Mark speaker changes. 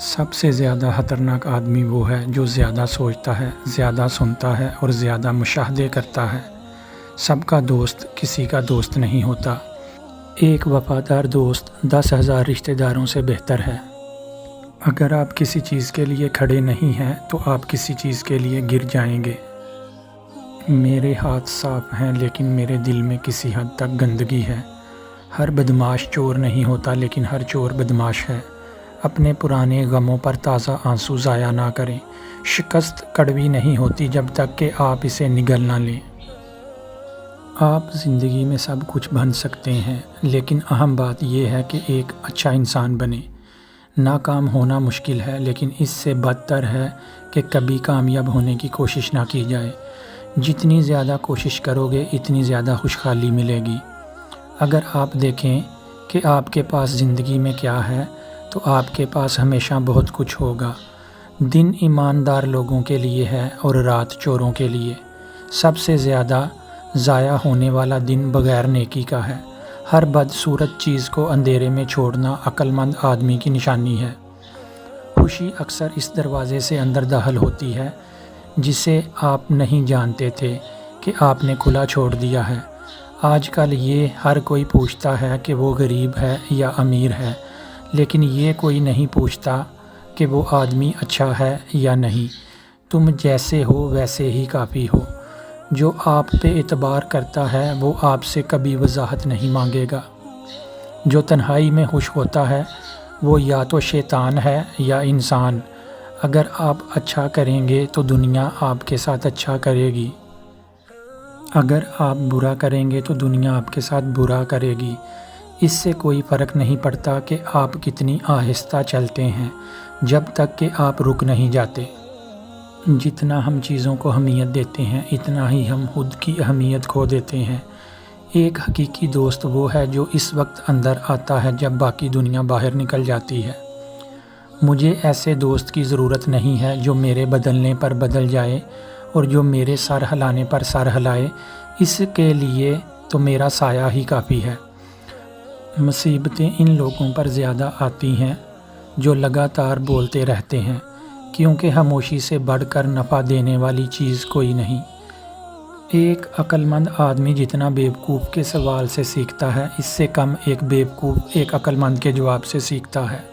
Speaker 1: سب سے زیادہ خطرناک آدمی وہ ہے جو زیادہ سوچتا ہے، زیادہ سنتا ہے اور زیادہ مشاہدے کرتا ہے۔ سب کا دوست کسی کا دوست نہیں ہوتا۔ ایک وفادار دوست 10,000 رشتہ داروں سے بہتر ہے۔ اگر آپ کسی چیز کے لیے کھڑے نہیں ہیں تو آپ کسی چیز کے لیے گر جائیں گے۔ میرے ہاتھ صاف ہیں لیکن میرے دل میں کسی حد تک گندگی ہے۔ ہر بدمعاش چور نہیں ہوتا لیکن ہر چور بدمعاش ہے۔ اپنے پرانے غموں پر تازہ آنسو ضائع نہ کریں۔ شکست کڑوی نہیں ہوتی جب تک کہ آپ اسے نگل نہ لیں۔ آپ زندگی میں سب کچھ بن سکتے ہیں لیکن اہم بات یہ ہے کہ ایک اچھا انسان بنیں۔ ناکام ہونا مشکل ہے لیکن اس سے بدتر ہے کہ کبھی کامیاب ہونے کی کوشش نہ کی جائے۔ جتنی زیادہ کوشش کرو گے اتنی زیادہ خوشحالی ملے گی۔ اگر آپ دیکھیں کہ آپ کے پاس زندگی میں کیا ہے تو آپ کے پاس ہمیشہ بہت کچھ ہوگا۔ دن ایماندار لوگوں کے لیے ہے اور رات چوروں کے لیے۔ سب سے زیادہ ضائع ہونے والا دن بغیر نیکی کا ہے۔ ہر بدصورت چیز کو اندھیرے میں چھوڑنا عقل مند آدمی کی نشانی ہے۔ خوشی اکثر اس دروازے سے اندر داخل ہوتی ہے جسے آپ نہیں جانتے تھے کہ آپ نے کھلا چھوڑ دیا ہے۔ آج کل یہ ہر کوئی پوچھتا ہے کہ وہ غریب ہے یا امیر ہے، لیکن یہ کوئی نہیں پوچھتا کہ وہ آدمی اچھا ہے یا نہیں۔ تم جیسے ہو ویسے ہی کافی ہو۔ جو آپ پہ اعتبار کرتا ہے وہ آپ سے کبھی وضاحت نہیں مانگے گا۔ جو تنہائی میں خوش ہوتا ہے وہ یا تو شیطان ہے یا انسان۔ اگر آپ اچھا کریں گے تو دنیا آپ کے ساتھ اچھا کرے گی۔ اگر آپ برا کریں گے تو دنیا آپ کے ساتھ برا کرے گی۔ اس سے کوئی فرق نہیں پڑتا کہ آپ کتنی آہستہ چلتے ہیں جب تک کہ آپ رک نہیں جاتے۔ جتنا ہم چیزوں کو اہمیت دیتے ہیں اتنا ہی ہم خود کی اہمیت کھو دیتے ہیں۔ ایک حقیقی دوست وہ ہے جو اس وقت اندر آتا ہے جب باقی دنیا باہر نکل جاتی ہے۔ مجھے ایسے دوست کی ضرورت نہیں ہے جو میرے بدلنے پر بدل جائے اور جو میرے سر ہلانے پر سر ہلائے۔ اس کے لیے تو میرا سایہ ہی کافی ہے۔ مصیبتیں ان لوگوں پر زیادہ آتی ہیں جو لگاتار بولتے رہتے ہیں، کیونکہ خاموشی سے بڑھ کر نفع دینے والی چیز کوئی نہیں۔ ایک عقل مند آدمی جتنا بیوقوف کے سوال سے سیکھتا ہے اس سے کم ایک بیوقوف ایک عقل مند کے جواب سے سیکھتا ہے۔